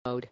mode.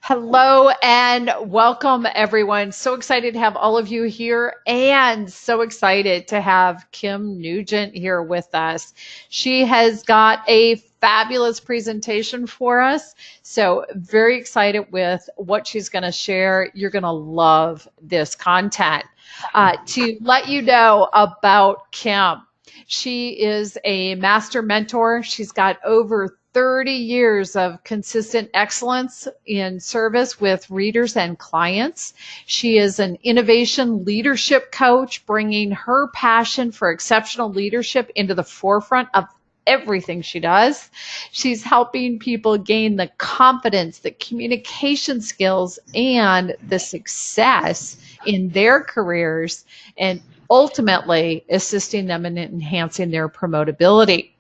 Hello and welcome, everyone. So excited to have all of you here and so excited to have Kim Nugent here with us. She has got a fabulous presentation for us. So very excited with what she's going to share. You're going to love this content. To let you know about Kim, she is a master mentor. She's got over 30 years of consistent excellence in service with readers and clients. She is an innovation leadership coach, bringing her passion for exceptional leadership into the forefront of everything she does. She's helping people gain the confidence, the communication skills, and the success in their careers, and ultimately assisting them in enhancing their promotability.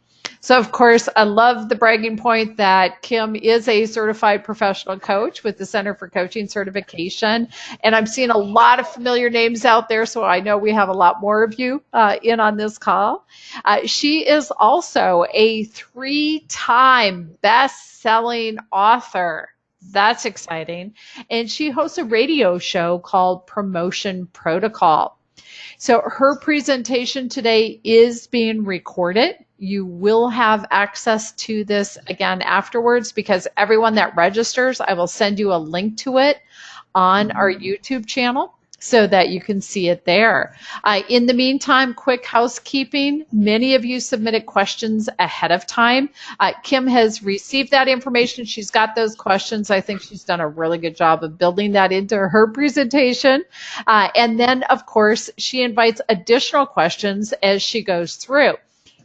So, of course, I love the bragging point that Kim is a certified professional coach with the Center for Coaching Certification. And I'm seeing a lot of familiar names out there, so I know we have a lot more of you in on this call. She is also a 3-time best-selling author. That's exciting. And she hosts a radio show called Promotion Protocol. So her presentation today is being recorded. You will have access to this again afterwards, because everyone that registers, I will send you a link to it on our YouTube channel so that you can see it there. In the meantime, quick housekeeping. Many of you submitted questions ahead of time. Kim has received that information. She's got those questions. I think she's done a really good job of building that into her presentation. And then, of course, she invites additional questions as she goes through.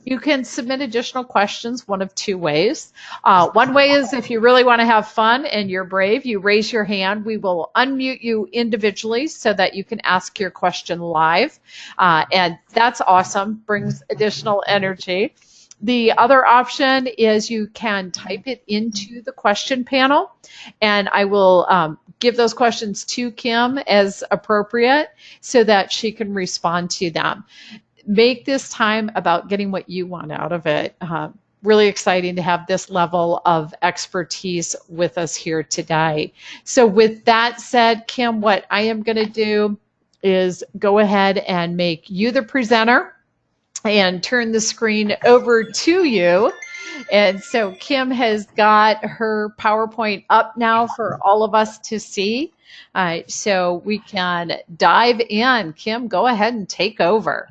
You can submit additional questions one of two ways. One way is if you really want to have fun and you're brave, you raise your hand. We will unmute you individually so that you can ask your question live. And that's awesome, brings additional energy. The other option is you can type it into the question panel, and I will give those questions to Kim as appropriate so that she can respond to them. Make this time about getting what you want out of it. Really exciting to have this level of expertise with us here today. So with that said, Kim, what I am going to do is go ahead and make you the presenter and turn the screen over to you. And so Kim has got her PowerPoint up now for all of us to see. So we can dive in. Kim, go ahead and take over.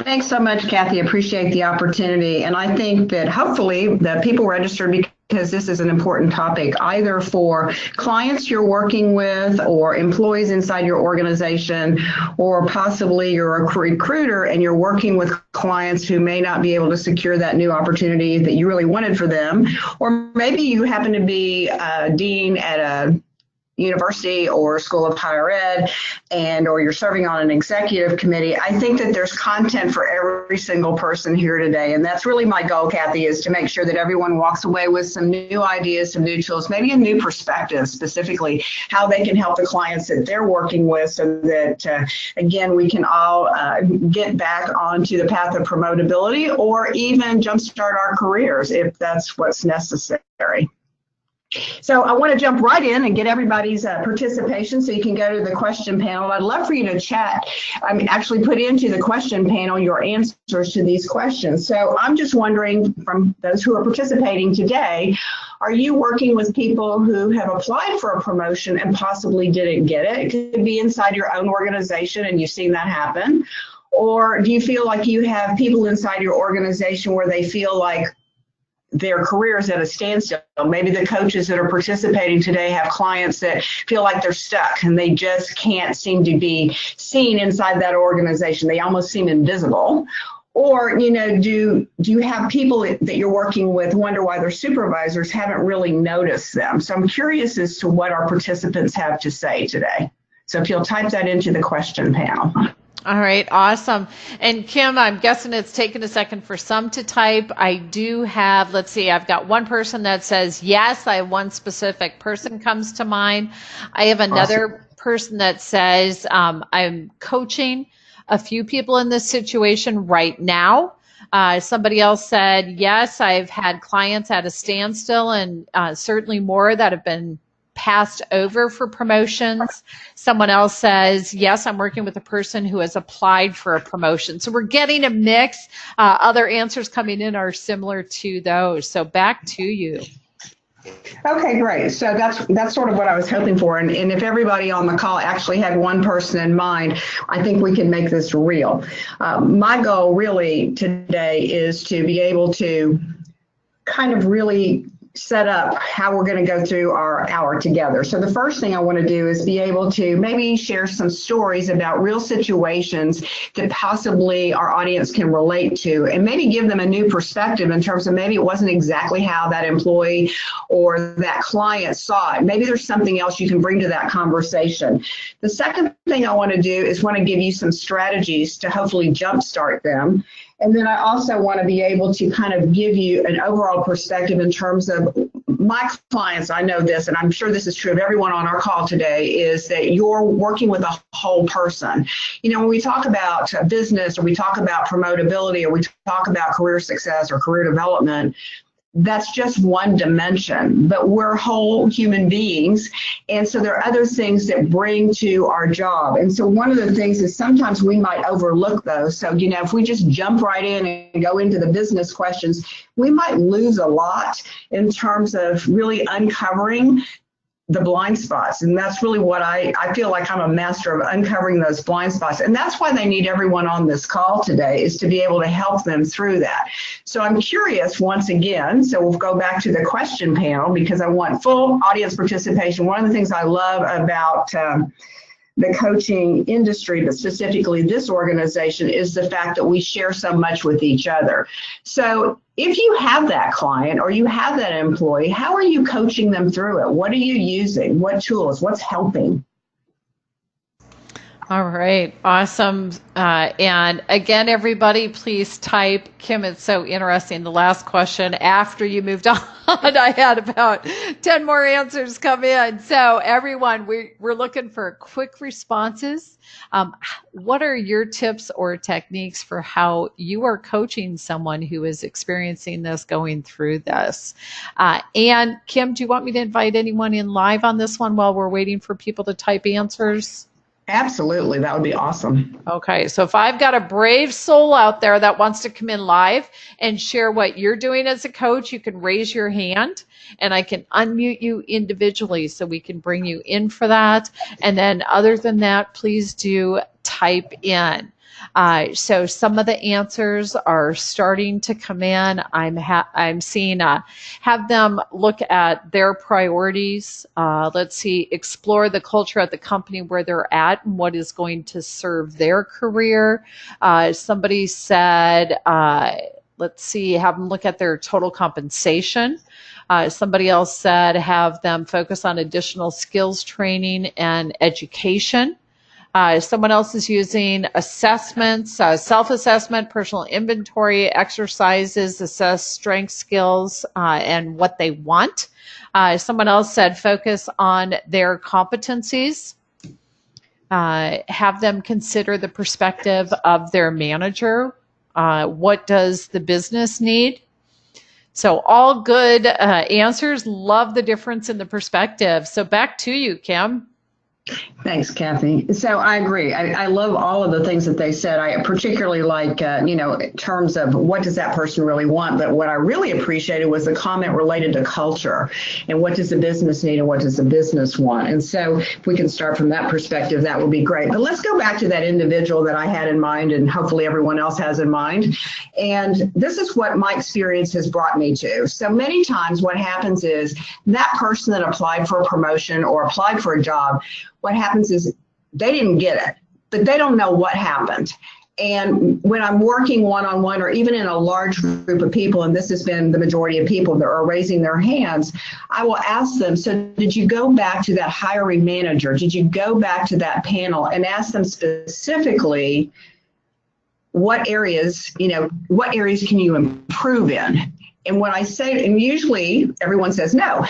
Thanks so much, Kathy. Appreciate the opportunity. And I think that hopefully the people registered, because this is an important topic, either for clients you're working with or employees inside your organization, or possibly you're a recruiter and you're working with clients who may not be able to secure that new opportunity that you really wanted for them. Or maybe you happen to be a dean at a university or school of higher ed, or you're serving on an executive committee. I think that there's content for every single person here today. And that's really my goal, Kathy, is to make sure that everyone walks away with some new ideas, some new tools, maybe a new perspective, specifically how they can help the clients that they're working with, so that, again, we can all get back onto the path of promotability, or even jumpstart our careers if that's what's necessary. So I want to jump right in and get everybody's participation, so you can go to the question panel. I'd love for you to chat, actually put into the question panel your answers to these questions. So I'm just wondering, from those who are participating today, are you working with people who have applied for a promotion and possibly didn't get it? It could be inside your own organization and you've seen that happen. Or do you feel like you have people inside your organization where they feel like their careers at a standstill? Maybe the coaches that are participating today have clients that feel like they're stuck and they just can't seem to be seen inside that organization. They almost seem invisible. Or, do you have people that you're working with wonder why their supervisors haven't really noticed them? So I'm curious as to what our participants have to say today. So if you'll type that into the question panel. All right, awesome. And Kim, I'm guessing it's taken a second for some to type. I do have, let's see, I've got one person that says yes. I have one specific person comes to mind. I have another person that says I'm coaching a few people in this situation right now. Somebody else said, yes, I've had clients at a standstill, and certainly more that have been passed over for promotions. Someone else says, yes, I'm working with a person who has applied for a promotion. So we're getting a mix. Other answers coming in are similar to those. So back to you. Okay, great. So that's sort of what I was hoping for. And if everybody on the call actually had one person in mind, I think we can make this real. My goal really today is to be able to kind of really set up how we're going to go through our hour together. So the first thing I want to do is be able to maybe share some stories about real situations that possibly our audience can relate to, and maybe give them a new perspective in terms of maybe it wasn't exactly how that employee or that client saw it. Maybe there's something else you can bring to that conversation. The second thing I want to do is want to give you some strategies to hopefully jumpstart them. And then I also want to be able to kind of give you an overall perspective in terms of my clients. I know this, and I'm sure this is true of everyone on our call today, is that you're working with a whole person. You know, when we talk about business, or we talk about promotability, or we talk about career success or career development, that's just one dimension, but we're whole human beings. And so there are other things that bring to our job. And so one of the things is sometimes we might overlook those. So, you know, if we just jump right in and go into the business questions, we might lose a lot in terms of really uncovering the blind spots. And that's really what I feel like I'm a master of, uncovering those blind spots. And that's why they need everyone on this call today, is to be able to help them through that. So I'm curious once again, so we'll go back to the question panel because I want full audience participation. One of the things I love about the coaching industry, but specifically this organization, is the fact that we share so much with each other. So if you have that client or you have that employee, how are you coaching them through it? What are you using? What tools? What's helping? All right, awesome. And again, everybody, please type. Kim, it's so interesting. The last question after you moved on, I had about 10 more answers come in. So everyone, we're looking for quick responses. What are your tips or techniques for how you are coaching someone who is experiencing this, going through this? And Kim, do you want me to invite anyone in live on this one while we're waiting for people to type answers? Absolutely. That would be awesome. Okay. So if I've got a brave soul out there that wants to come in live and share what you're doing as a coach, you can raise your hand and I can unmute you individually so we can bring you in for that. And then other than that, please do type in. So some of the answers are starting to come in. I'm seeing have them look at their priorities. Let's see, explore the culture at the company where they're at and what is going to serve their career. Somebody said, let's see, have them look at their total compensation. Somebody else said have them focus on additional skills training and education. Someone else is using assessments, self-assessment, personal inventory, exercises, assess strength, skills, and what they want. Someone else said focus on their competencies. Have them consider the perspective of their manager. What does the business need? So all good answers. Love the difference in the perspective. So back to you, Kim. Thanks, Kathy. So I agree. I love all of the things that they said. I particularly like, in terms of what does that person really want? But what I really appreciated was the comment related to culture and what does the business need and what does the business want? And so if we can start from that perspective, that would be great. But let's go back to that individual that I had in mind and hopefully everyone else has in mind. And this is what my experience has brought me to. So many times what happens is that person that applied for a promotion or applied for a job, what happens is they didn't get it, but they don't know what happened. And when I'm working one-on-one or even in a large group of people, and this has been the majority of people that are raising their hands, I will ask them, so did you go back to that hiring manager? Did you go back to that panel and ask them specifically what areas can you improve in? And when I say, and usually everyone says no.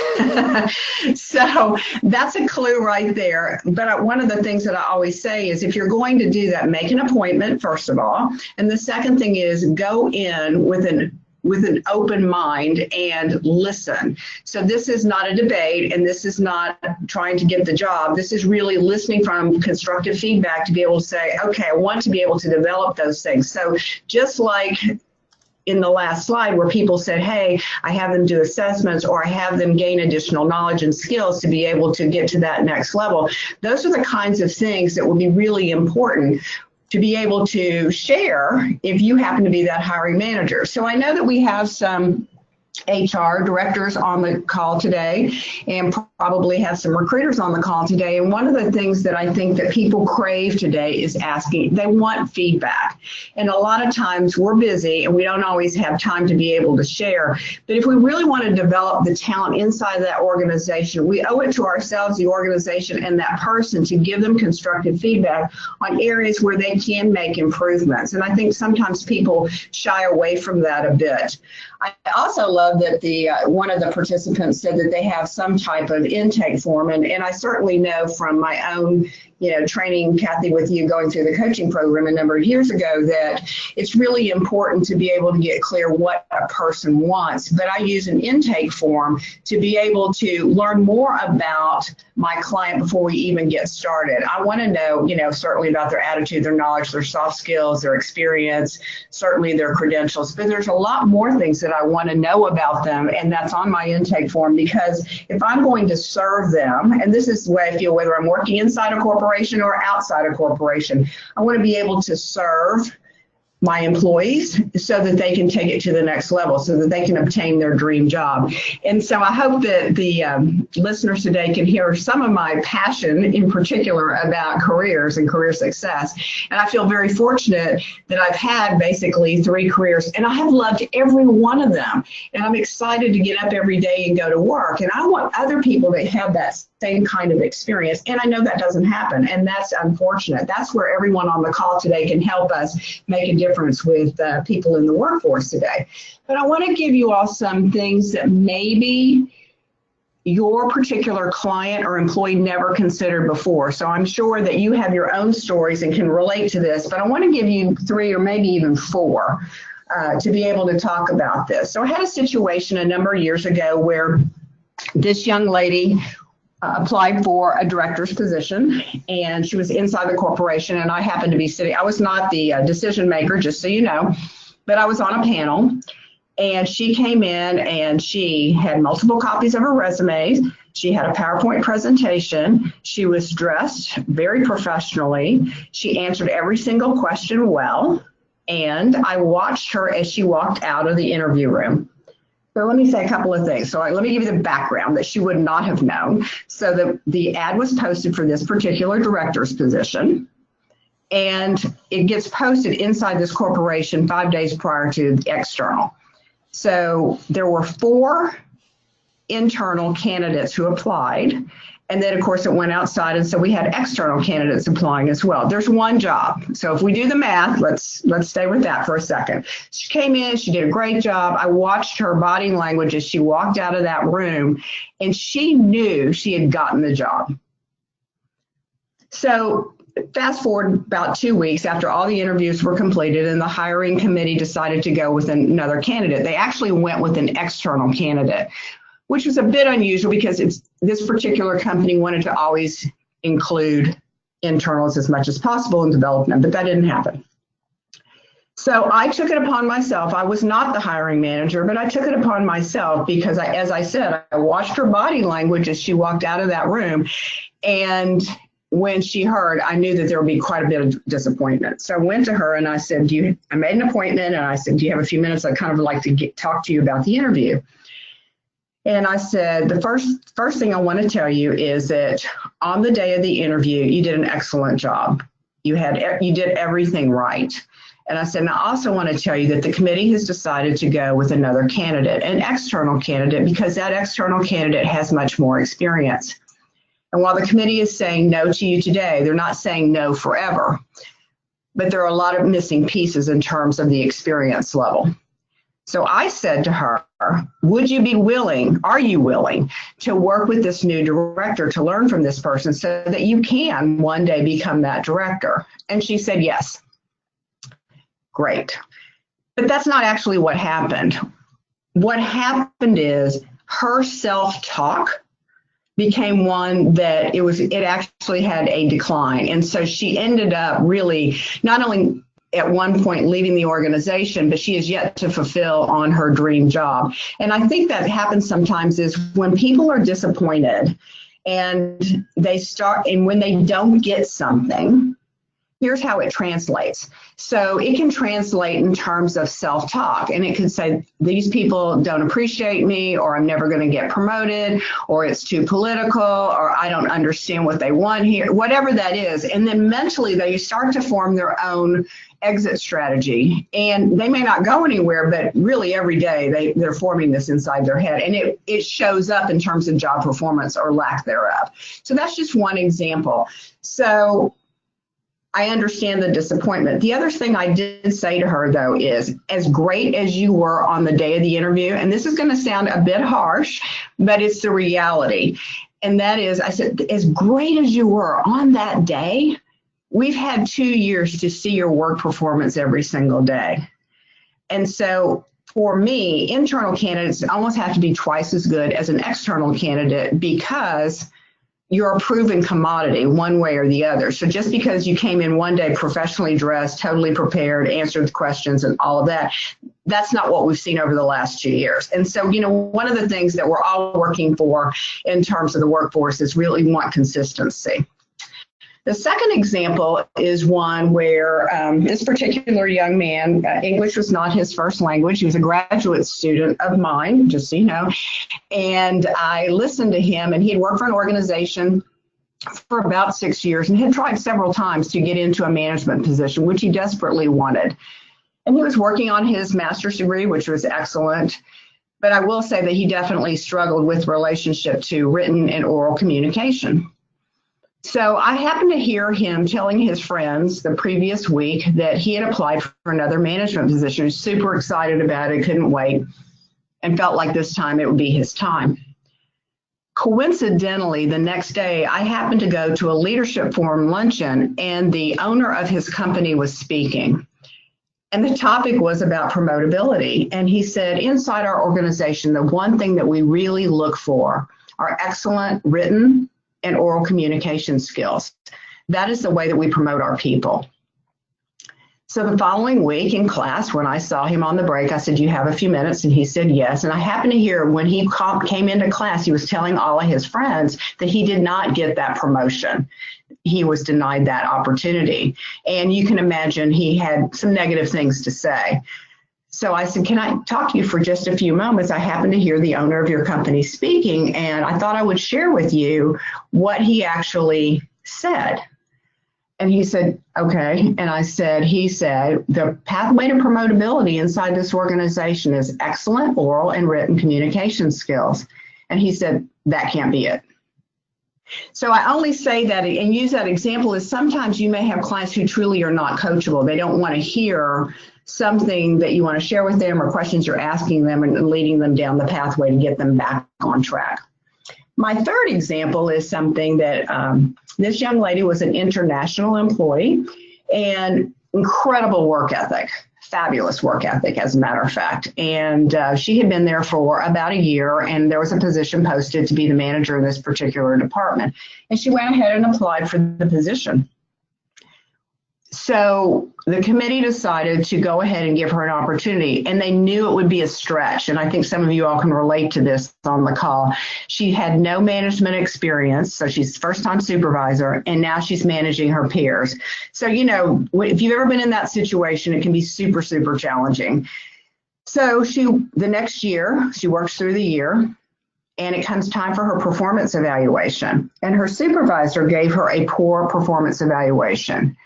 So that's a clue right there. But one of the things that I always say is if you're going to do that, make an appointment, first of all. And the second thing is go in with an open mind and listen. So this is not a debate, and this is not trying to get the job. This is really listening from constructive feedback to be able to say, okay, I want to be able to develop those things. So just like in the last slide where people said, hey, I have them do assessments or I have them gain additional knowledge and skills to be able to get to that next level. Those are the kinds of things that would be really important to be able to share if you happen to be that hiring manager. So I know that we have some HR directors on the call today and probably have some recruiters on the call today. And one of the things that I think that people crave today is asking, they want feedback. And a lot of times we're busy and we don't always have time to be able to share. But if we really want to develop the talent inside of that organization, we owe it to ourselves, the organization, and that person to give them constructive feedback on areas where they can make improvements. And I think sometimes people shy away from that a bit. I also love that one of the participants said that they have some type of intake form, and I certainly know from my own training, Kathy, with you going through the coaching program a number of years ago, that it's really important to be able to get clear what a person wants. But I use an intake form to be able to learn more about my client before we even get started. I want to know, certainly about their attitude, their knowledge, their soft skills, their experience, certainly their credentials. But there's a lot more things that I want to know about them, and that's on my intake form, because if I'm going to serve them, and this is the way I feel whether I'm working inside a corporation or outside a corporation, I want to be able to serve my employees so that they can take it to the next level, so that they can obtain their dream job. And so I hope that the listeners today can hear some of my passion in particular about careers and career success. And I feel very fortunate that I've had basically 3 careers, and I have loved every one of them. And I'm excited to get up every day and go to work. And I want other people to have that same kind of experience. And I know that doesn't happen, and that's unfortunate. That's where everyone on the call today can help us make a difference with people in the workforce today. But I want to give you all some things that maybe your particular client or employee never considered before. So I'm sure that you have your own stories and can relate to this, but I want to give you 3 or maybe even 4 to be able to talk about this. So I had a situation a number of years ago where this young lady applied for a director's position, and she was inside the corporation, and I happened to be sitting. I was not the decision maker, just so you know, but I was on a panel, and she came in and she had multiple copies of her resume. She had a PowerPoint presentation. She was dressed very professionally. She answered every single question well, and I watched her as she walked out of the interview room. So let me say a couple of things. So let me give you the background that she would not have known. So the ad was posted for this particular director's position, and it gets posted inside this corporation 5 days prior to the external. So there were 4 internal candidates who applied, and then of course it went outside, and so we had external candidates applying as well. There's 1 job. So if we do the math, let's stay with that for a second. She came in, she did a great job. I watched her body language as she walked out of that room, and she knew she had gotten the job. So fast forward about 2 weeks after all the interviews were completed and the hiring committee decided to go with another candidate. They actually went with an external candidate, which was a bit unusual because this particular company wanted to always include internals as much as possible in development, but that didn't happen. So I took it upon myself. I was not the hiring manager, but I took it upon myself because, as I said, I watched her body language as she walked out of that room. And when she heard, I knew that there would be quite a bit of disappointment. So I went to her and I said, I made an appointment, and I said, do you have a few minutes? I'd kind of like to talk to you about the interview. And I said, the first thing I want to tell you is that on the day of the interview, you did an excellent job. You did everything right. And I said, and I also want to tell you that the committee has decided to go with another candidate, an external candidate, because that external candidate has much more experience. And while the committee is saying no to you today, they're not saying no forever. But there are a lot of missing pieces in terms of the experience level. So I said to her, would you be willing, are you willing to work with this new director to learn from this person so that you can one day become that director? And she said, yes. Great. But that's not actually what happened. What happened is her self-talk became one that it actually had a decline. And so she ended up really not only at one point leaving the organization, but she is yet to fulfill on her dream job. And I think that happens sometimes is when people are disappointed and when they don't get something, here's how it translates. So it can translate in terms of self-talk, and it could say, these people don't appreciate me, or I'm never going to get promoted, or it's too political, or I don't understand what they want here, whatever that is. And then mentally they start to form their own exit strategy, and they may not go anywhere, but really every day they're forming this inside their head, and it shows up in terms of job performance or lack thereof. So that's just one example. So I understand the disappointment. The other thing I did say to her, though, is as great as you were on the day of the interview, and this is going to sound a bit harsh, but it's the reality. And that is, I said, as great as you were on that day, we've had 2 years to see your work performance every single day. And so for me, internal candidates almost have to be twice as good as an external candidate because you're a proven commodity one way or the other. So just because you came in one day professionally dressed, totally prepared, answered the questions and all of that, that's not what we've seen over the last 2 years. And so, one of the things that we're all working for in terms of the workforce is really want consistency. The second example is one where this particular young man, English was not his first language. He was a graduate student of mine, just so you know. And I listened to him, and he had worked for an organization for about 6 years and had tried several times to get into a management position, which he desperately wanted. And he was working on his master's degree, which was excellent. But I will say that he definitely struggled with relationship to written and oral communication. So I happened to hear him telling his friends the previous week that he had applied for another management position. He was super excited about it, couldn't wait, and felt like this time it would be his time. Coincidentally, the next day, I happened to go to a leadership forum luncheon, and the owner of his company was speaking. And the topic was about promotability. And he said, inside our organization, the one thing that we really look for are excellent written and oral communication skills. That is the way that we promote our people. So the following week in class, when I saw him on the break, I said, "You have a few minutes?" And he said, "Yes." And I happened to hear when he came into class, he was telling all of his friends that he did not get that promotion. He was denied that opportunity. And you can imagine he had some negative things to say. So I said, "Can I talk to you for just a few moments? I happened to hear the owner of your company speaking, and I thought I would share with you what he actually said." And he said, "Okay." And I said, he said, "The pathway to promotability inside this organization is excellent oral and written communication skills." And he said, "That can't be it." So I only say that and use that example is sometimes you may have clients who truly are not coachable. They don't want to hear something that you want to share with them or questions you're asking them and leading them down the pathway to get them back on track. My third example is something that this young lady was an international employee and incredible work ethic, fabulous work ethic, as a matter of fact. And she had been there for about a year, and there was a position posted to be the manager of this particular department. And she went ahead and applied for the position. So the committee decided to go ahead and give her an opportunity, and they knew it would be a stretch. And I think some of you all can relate to this on the call. She had no management experience, so she's first-time supervisor, and now she's managing her peers. So, if you've ever been in that situation, it can be super, super challenging. So the next year, she works through the year, and it comes time for her performance evaluation. And her supervisor gave her a poor performance evaluation.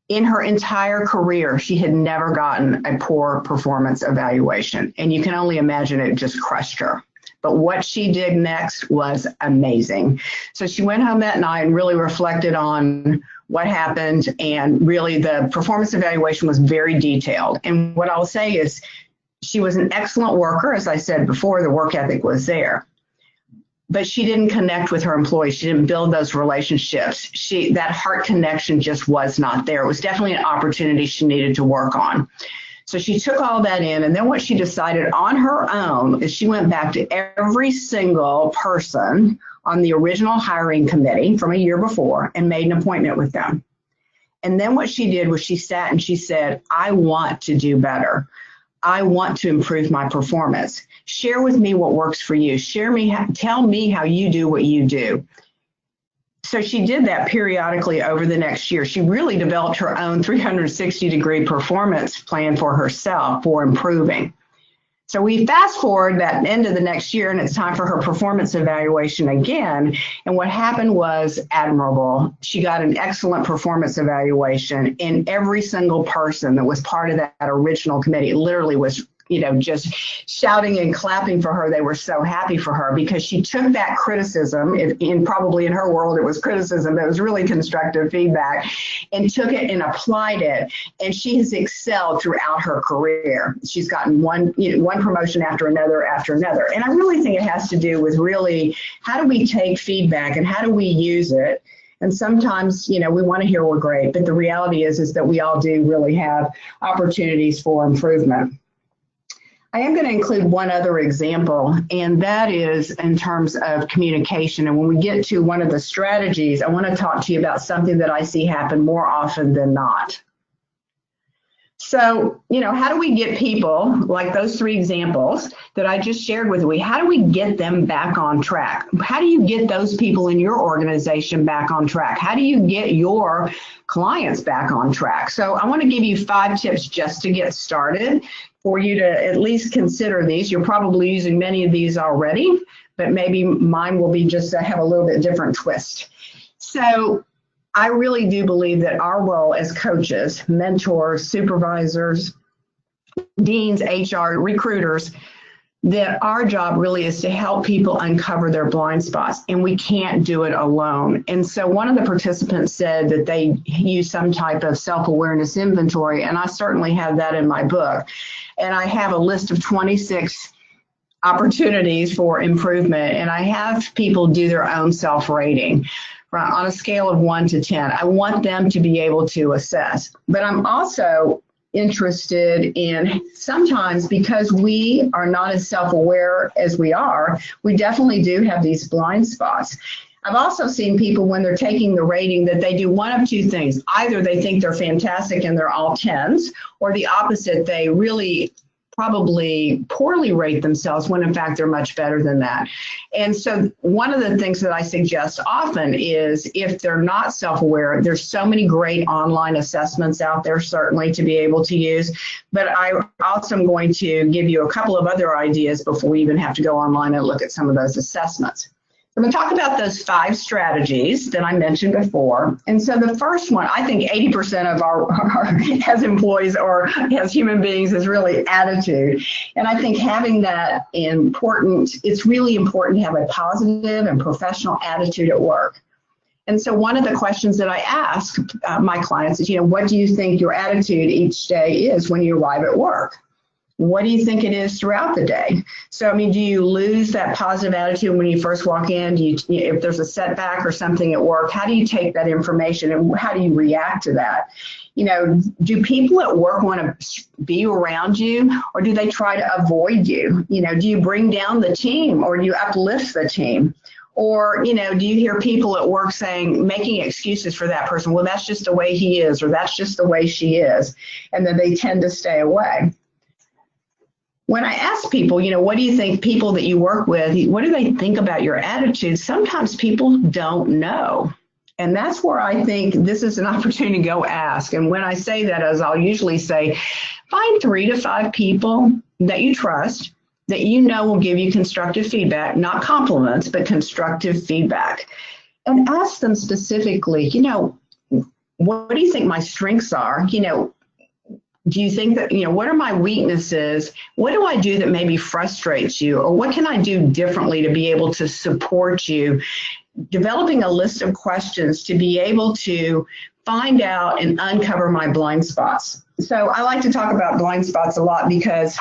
In her entire career, she had never gotten a poor performance evaluation. And you can only imagine it just crushed her. But what she did next was amazing. So she went home that night and really reflected on what happened. And really the performance evaluation was very detailed. And what I'll say is She was an excellent worker. As I said before, the work ethic was there. But she didn't connect with her employees. She didn't build those relationships. That heart connection just was not there. It was definitely an opportunity she needed to work on. So she took all that in, and then what she decided on her own is she went back to every single person on the original hiring committee from a year before and made an appointment with them. And then what she did was she sat and she said, I want to do better. I want to improve my performance. Share with me what works for you. Tell me how you do what you do. So she did that periodically over the next year. She really developed her own 360-degree performance plan for herself for improving. So we fast forward that end of the next year, and it's time for her performance evaluation again. And what happened was admirable. She got an excellent performance evaluation, and every single person that was part of that original committee literally was, just shouting and clapping for her. They were so happy for her because she took that criticism, probably in her world it was criticism, but it was really constructive feedback, and took it and applied it. And she has excelled throughout her career. She's gotten one promotion after another. And I really think it has to do with really how do we take feedback and how do we use it? And sometimes, we want to hear we're great, but the reality is that we all do really have opportunities for improvement. I am going to include one other example, and that is in terms of communication. And when we get to one of the strategies, I want to talk to you about something that I see happen more often than not. So, how do we get people like those three examples that I just shared with you? How do we get them back on track? How do you get those people in your organization back on track? How do you get your clients back on track? So I want to give you 5 tips just to get started for you to at least consider these. You're probably using many of these already, but maybe mine will be just to have a little bit different twist. So I really do believe that our role as coaches, mentors, supervisors, deans, HR, recruiters, that our job really is to help people uncover their blind spots, and we can't do it alone. And so one of the participants said that they use some type of self-awareness inventory, and I certainly have that in my book. And I have a list of 26 opportunities for improvement, and I have people do their own self-rating on a scale of 1 to 10. I want them to be able to assess, but I'm also interested in sometimes because we are not as self-aware as we are, we definitely do have these blind spots. I've also seen people when they're taking the rating that they do one of two things. Either they think they're fantastic and they're all 10s, or the opposite, they really probably poorly rate themselves when in fact they're much better than that. And so one of the things that I suggest often is if they're not self-aware, there's so many great online assessments out there certainly to be able to use, but I also am going to give you a couple of other ideas before we even have to go online and look at some of those assessments. I'm going to talk about those 5 strategies that I mentioned before. And so the first one, I think 80% of our as employees or as human beings is really attitude. And I think having that it's really important to have a positive and professional attitude at work. And so one of the questions that I ask my clients is, what do you think your attitude each day is when you arrive at work? What do you think it is throughout the day? So, do you lose that positive attitude when you first walk in? If there's a setback or something at work, how do you take that information and how do you react to that? Do people at work want to be around you, or do they try to avoid you? Do you bring down the team or do you uplift the team? Or, do you hear people at work making excuses for that person? Well, that's just the way he is, or that's just the way she is. And then they tend to stay away. When I ask people, what do you think people that you work with, what do they think about your attitude? Sometimes people don't know. And that's where I think this is an opportunity to go ask. And when I say that, as I'll usually say, find 3 to 5 people that you trust, that will give you constructive feedback, not compliments, but constructive feedback. And ask them specifically, what do you think my strengths are? Do you think that, what are my weaknesses? What do I do that maybe frustrates you? Or what can I do differently to be able to support you? Developing a list of questions to be able to find out and uncover my blind spots. So I like to talk about blind spots a lot because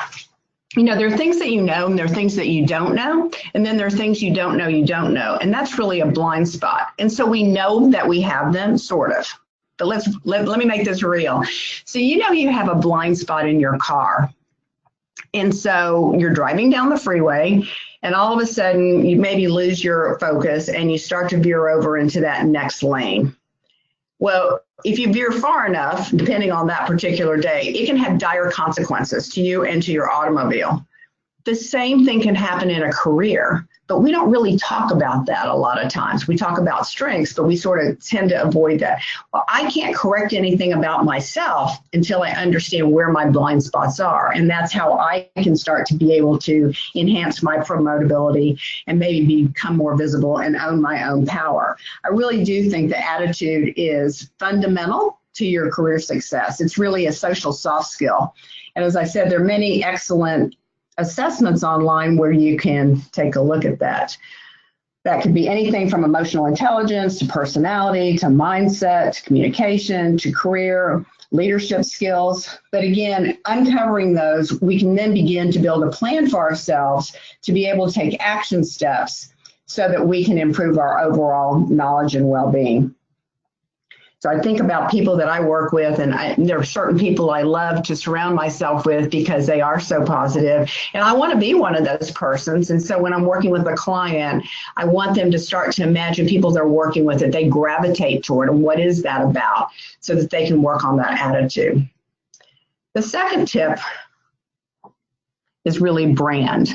there are things that you know and there are things that you don't know. And then there are things you don't know. And that's really a blind spot. And so we know that we have them, sort of. But let me make this real. So you have a blind spot in your car. And so you're driving down the freeway and all of a sudden you maybe lose your focus and you start to veer over into that next lane. Well, if you veer far enough, depending on that particular day, it can have dire consequences to you and to your automobile. The same thing can happen in a career, but we don't really talk about that a lot of times. We talk about strengths, but we sort of tend to avoid that. Well, I can't correct anything about myself until I understand where my blind spots are. And that's how I can start to be able to enhance my promotability and maybe become more visible and own my own power. I really do think the attitude is fundamental to your career success. It's really a social soft skill. And as I said, there are many excellent assessments online where you can take a look at that. That could be anything from emotional intelligence to personality to mindset to communication to career, leadership skills. But again, uncovering those, we can then begin to build a plan for ourselves to be able to take action steps so that we can improve our overall knowledge and well-being. So I think about people that I work with, and there are certain people I love to surround myself with because they are so positive, and I want to be one of those persons. And so when I'm working with a client, I want them to start to imagine people they're working with that they gravitate toward, and what is that about, so that they can work on that attitude. The second tip is really brand.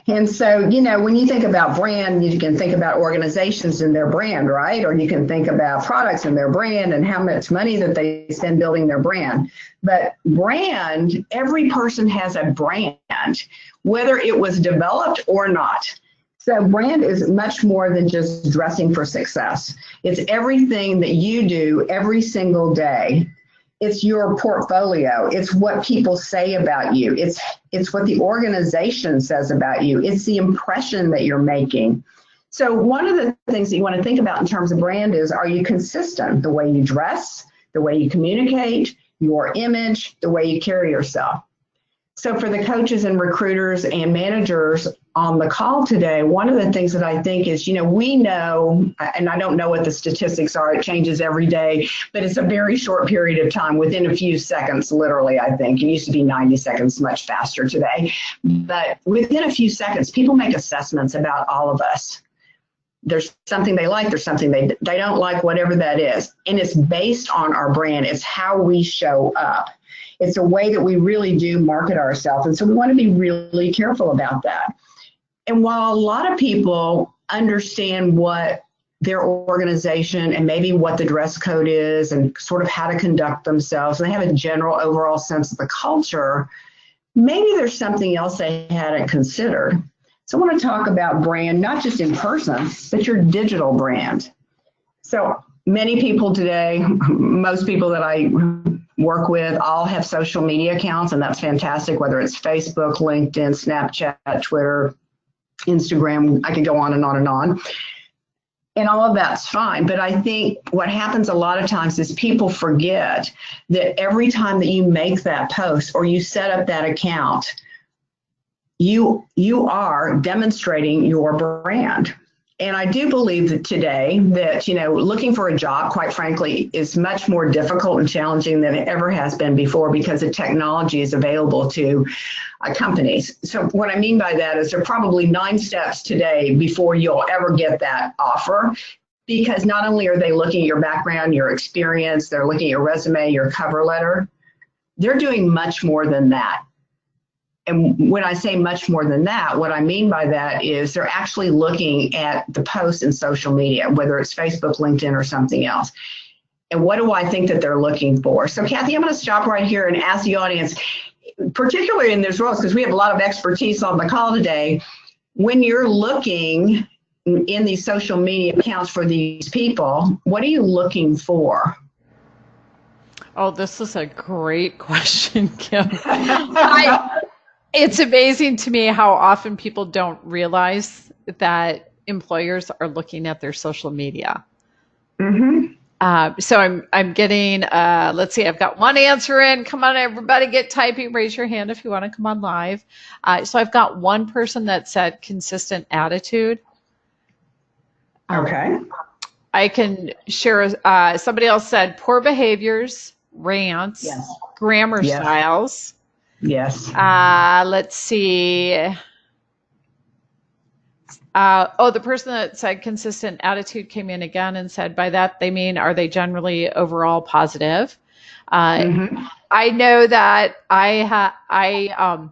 And so, when you think about brand, you can think about organizations and their brand, right? Or you can think about products and their brand and how much money that they spend building their brand. But brand, every person has a brand, whether it was developed or not. So brand is much more than just dressing for success. It's everything that you do every single day. It's your portfolio. It's what people say about you. It's what the organization says about you. It's the impression that you're making. So one of the things that you want to think about in terms of brand is, are you consistent? The way you dress, the way you communicate, your image, the way you carry yourself. So for the coaches and recruiters and managers on the call today, one of the things that I think is, we know, and I don't know what the statistics are, it changes every day, but it's a very short period of time, within a few seconds, literally, I think. It used to be 90 seconds, much faster today. But within a few seconds, people make assessments about all of us. There's something they like, there's something they don't like, whatever that is. And it's based on our brand. It's how we show up. It's a way that we really do market ourselves. And so we want to be really careful about that. And while a lot of people understand what their organization and maybe what the dress code is and sort of how to conduct themselves, and they have a general overall sense of the culture, maybe there's something else they hadn't considered. So I want to talk about brand, not just in person, but your digital brand. So many people today, most people that I work with, all have social media accounts, and that's fantastic, whether it's Facebook, LinkedIn, Snapchat, Twitter, Instagram, I could go on and on and on. And all of that's fine. But I think what happens a lot of times is people forget that every time that you make that post or you set up that account, you are demonstrating your brand. And I do believe that today that, looking for a job, quite frankly, is much more difficult and challenging than it ever has been before because the technology is available to companies. So what I mean by that is there are probably 9 steps today before you'll ever get that offer, because not only are they looking at your background, your experience, they're looking at your resume, your cover letter, they're doing much more than that. And when I say much more than that, what I mean by that is they're actually looking at the posts in social media, whether it's Facebook, LinkedIn, or something else. And what do I think that they're looking for? So Kathy, I'm going to stop right here and ask the audience, particularly in this role, because we have a lot of expertise on the call today, when you're looking in these social media accounts for these people, what are you looking for? Oh, this is a great question, Kim. It's amazing to me how often people don't realize that employers are looking at their social media. Mm-hmm. So I'm getting, let's see, I've got one answer in. Come on, everybody, get typing. Raise your hand if you want to come on live. So I've got one person that said consistent attitude. Okay. I can share, somebody else said poor behaviors, rants, Yes. grammar Yes. styles. Yes. Let's see. The person that said consistent attitude came in again and said, by that they mean, are they generally overall positive? I know that I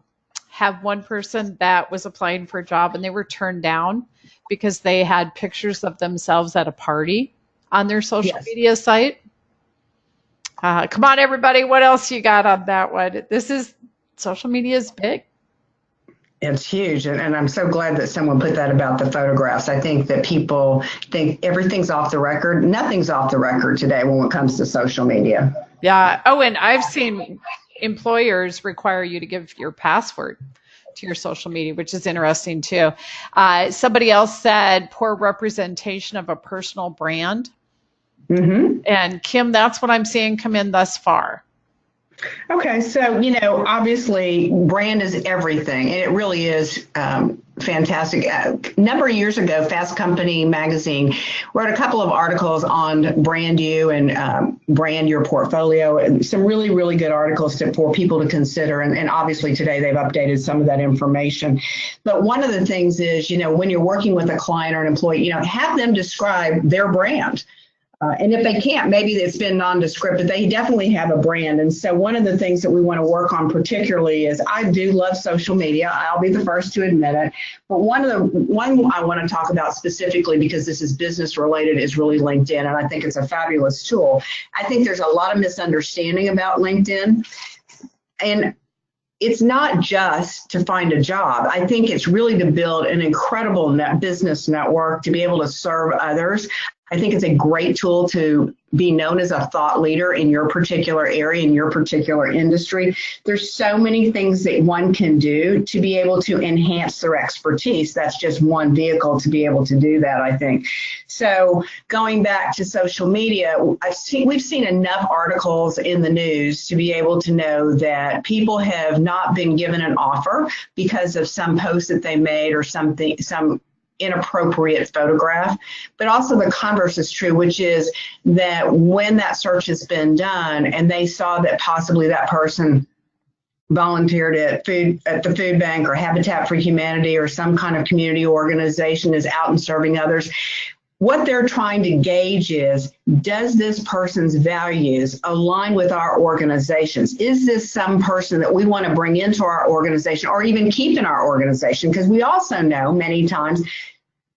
have one person that was applying for a job and they were turned down because they had pictures of themselves at a party on their social media site. Come on, everybody. What else you got on that one? Social media is big. It's huge. And I'm so glad that someone put that about the photographs. I think that people think everything's off the record. Nothing's off the record today when it comes to social media. Yeah. Oh, and I've seen employers require you to give your password to your social media, which is interesting too. Somebody else said poor representation of a personal brand. And Kim, that's what I'm seeing come in thus far. Okay, so, obviously brand is everything, and it really is fantastic. A number of years ago, Fast Company magazine wrote a couple of articles on brand you and brand your portfolio, and some really, really good articles for people to consider. And obviously today they've updated some of that information. But one of the things is, when you're working with a client or an employee, have them describe their brand. And if they can't, maybe it's been nondescript, but they definitely have a brand. And so one of the things that we want to work on particularly is I do love social media. I'll be the first to admit it. But one I want to talk about specifically, because this is business related, is really LinkedIn. And I think it's a fabulous tool. I think there's a lot of misunderstanding about LinkedIn. And it's not just to find a job. I think it's really to build an incredible business network to be able to serve others. I think it's a great tool to be known as a thought leader in your particular area, in your particular industry. There's so many things that one can do to be able to enhance their expertise. That's just one vehicle to be able to do that, I think. So going back to social media, we've seen enough articles in the news to be able to know that people have not been given an offer because of some post that they made or some inappropriate photograph. But also the converse is true, which is that when that search has been done and they saw that possibly that person volunteered at the food bank or Habitat for Humanity or some kind of community organization, is out and serving others, what they're trying to gauge is, does this person's values align with our organizations? Is this some person that we want to bring into our organization or even keep in our organization? Because we also know many times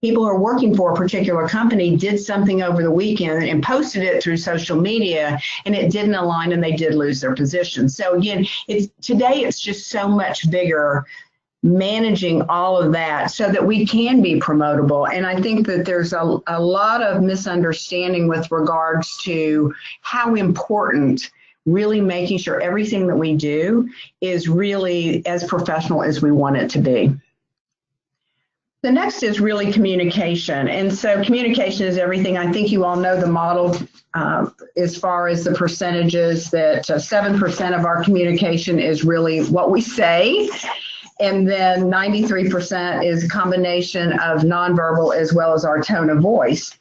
people who are working for a particular company did something over the weekend and posted it through social media, and it didn't align and they did lose their position. So again, today it's just so much bigger, managing all of that so that we can be promotable. And I think that there's a lot of misunderstanding with regards to how important really making sure everything that we do is really as professional as we want it to be. The next is really communication. And so communication is everything. I think you all know the model as far as the percentages, that 7% of our communication is really what we say. And then 93% is a combination of nonverbal as well as our tone of voice.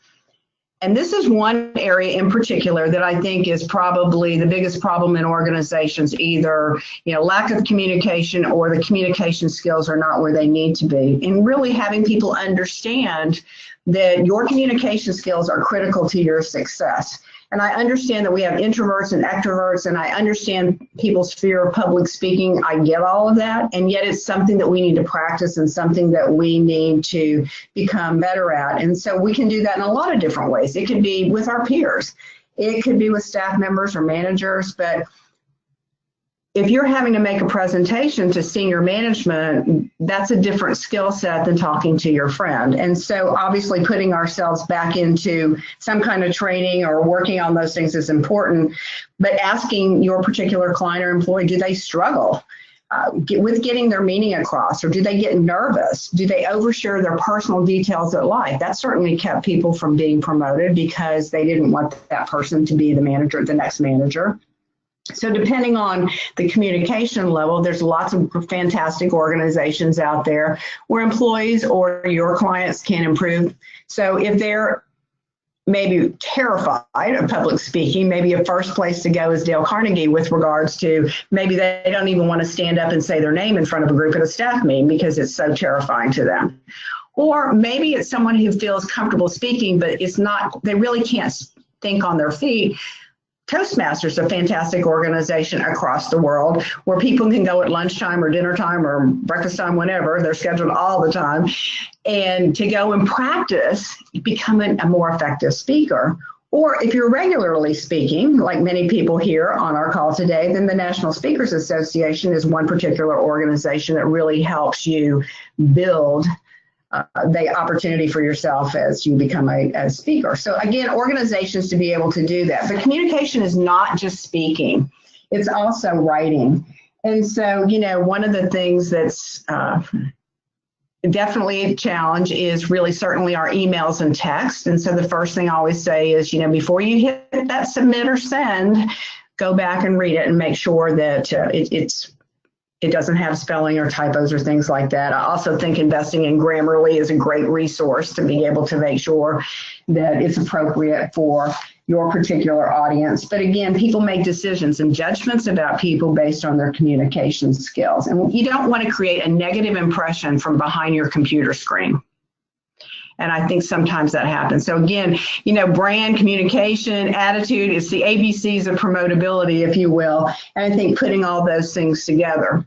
And this is one area in particular that I think is probably the biggest problem in organizations. Either, lack of communication or the communication skills are not where they need to be. And really having people understand that your communication skills are critical to your success. And I understand that we have introverts and extroverts, and I understand people's fear of public speaking. I get all of that. And yet it's something that we need to practice and something that we need to become better at. And so we can do that in a lot of different ways. It could be with our peers. It could be with staff members or managers. But if you're having to make a presentation to senior management, that's a different skill set than talking to your friend. And so obviously putting ourselves back into some kind of training or working on those things is important, but asking your particular client or employee, do they struggle with getting their meaning across, or do they get nervous? Do they overshare their personal details of life? That certainly kept people from being promoted because they didn't want that person to be the manager, the next manager. So depending on the communication level, there's lots of fantastic organizations out there where employees or your clients can improve. So if they're maybe terrified of public speaking, maybe a first place to go is Dale Carnegie with regards to maybe they don't even want to stand up and say their name in front of a group at a staff meeting because it's so terrifying to them. Or maybe it's someone who feels comfortable speaking, but it's not, they really can't think on their feet. Toastmasters is a fantastic organization across the world where people can go at lunchtime or dinner time or breakfast time, whenever, they're scheduled all the time, and to go and practice becoming a more effective speaker. Or if you're regularly speaking, like many people here on our call today, then the National Speakers Association is one particular organization that really helps you build the opportunity for yourself as you become a speaker. So again, organizations to be able to do that. But communication is not just speaking, it's also writing. And so, you know, one of the things that's definitely a challenge is really certainly our emails and text. And so the first thing I always say is, you know, before you hit that submit or send, go back and read it and make sure that it doesn't have spelling or typos or things like that. I also think investing in Grammarly is a great resource to be able to make sure that it's appropriate for your particular audience. But again, people make decisions and judgments about people based on their communication skills. And you don't want to create a negative impression from behind your computer screen. And I think sometimes that happens. So again, you know, brand, communication, attitude, it's the ABCs of promotability, if you will. And I think putting all those things together.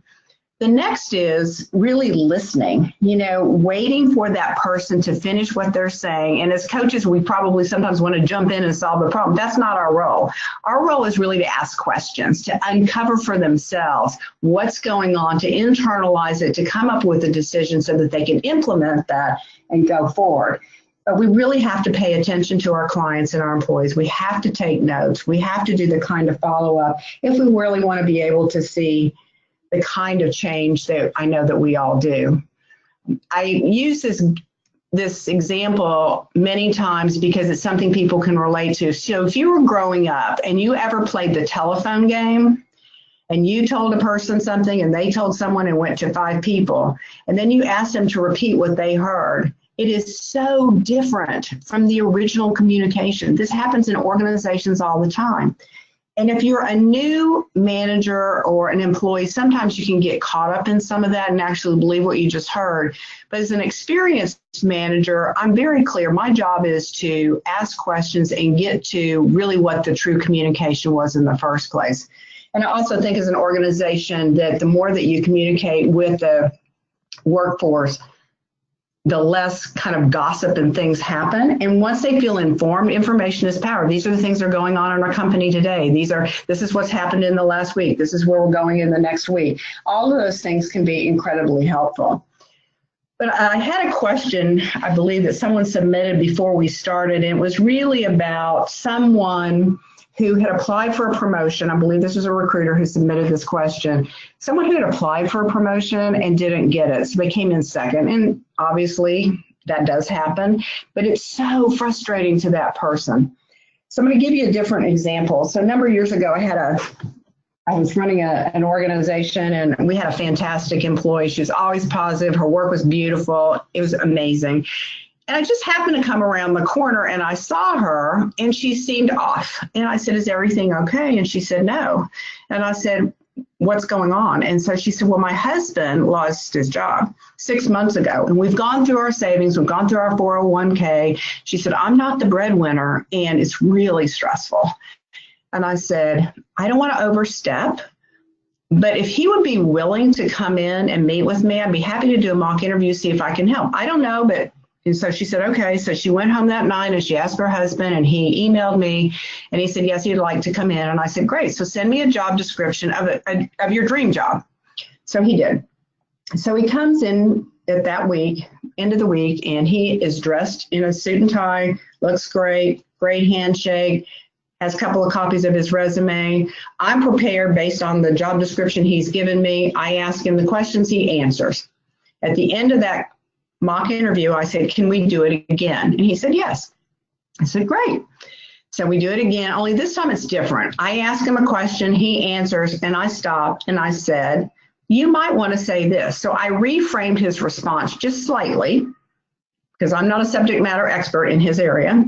The next is really listening, you know, waiting for that person to finish what they're saying. And as coaches, we probably sometimes want to jump in and solve the problem. That's not our role. Our role is really to ask questions, to uncover for themselves what's going on, to internalize it, to come up with a decision so that they can implement that and go forward. But we really have to pay attention to our clients and our employees. We have to take notes. We have to do the kind of follow-up if we really want to be able to see the kind of change that I know that we all do. I use this example many times because it's something people can relate to. So if you were growing up and you ever played the telephone game and you told a person something and they told someone and went to 5 people, and then you asked them to repeat what they heard, it is so different from the original communication. This happens in organizations all the time. And if you're a new manager or an employee, sometimes you can get caught up in some of that and actually believe what you just heard. But as an experienced manager, I'm very clear. My job is to ask questions and get to really what the true communication was in the first place. And I also think as an organization that the more that you communicate with the workforce, the less kind of gossip and things happen. And once they feel informed, information is power. These are the things that are going on in our company today. This is what's happened in the last week. This is where we're going in the next week. All of those things can be incredibly helpful. But I had a question, I believe, that someone submitted before we started. And it was really about someone who had applied for a promotion. I believe this was a recruiter who submitted this question. Someone who had applied for a promotion and didn't get it, so they came in second. And obviously that does happen, but it's so frustrating to that person. So I'm going to give you a different example. So a number of years ago, I was running an organization, and we had a fantastic employee. She was always positive. Her work was beautiful. It was amazing. And I just happened to come around the corner and I saw her and she seemed off. And I said, "Is everything okay?" And she said, "No." And I said, "What's going on?" And so she said, "Well, my husband lost his job 6 months ago. And we've gone through our savings. We've gone through our 401k. She said, "I'm not the breadwinner and it's really stressful." And I said, "I don't want to overstep, but if he would be willing to come in and meet with me, I'd be happy to do a mock interview, see if I can help. I don't know, but..." And so she said, okay. So she went home that night and she asked her husband, and he emailed me and he said, yes, he'd like to come in. And I said, great. So send me a job description of your dream job. So he did. So he comes in at that week, end of the week, and he is dressed in a suit and tie, looks great, great handshake. has a couple of copies of his resume. I'm prepared based on the job description he's given me. I ask him the questions, he answers. At the end of that mock interview, I said, can we do it again? And he said, yes. I said, great. So we do it again, only this time it's different. I ask him a question, he answers, and I stopped and I said, you might want to say this. So I reframed his response just slightly, because I'm not a subject matter expert in his area.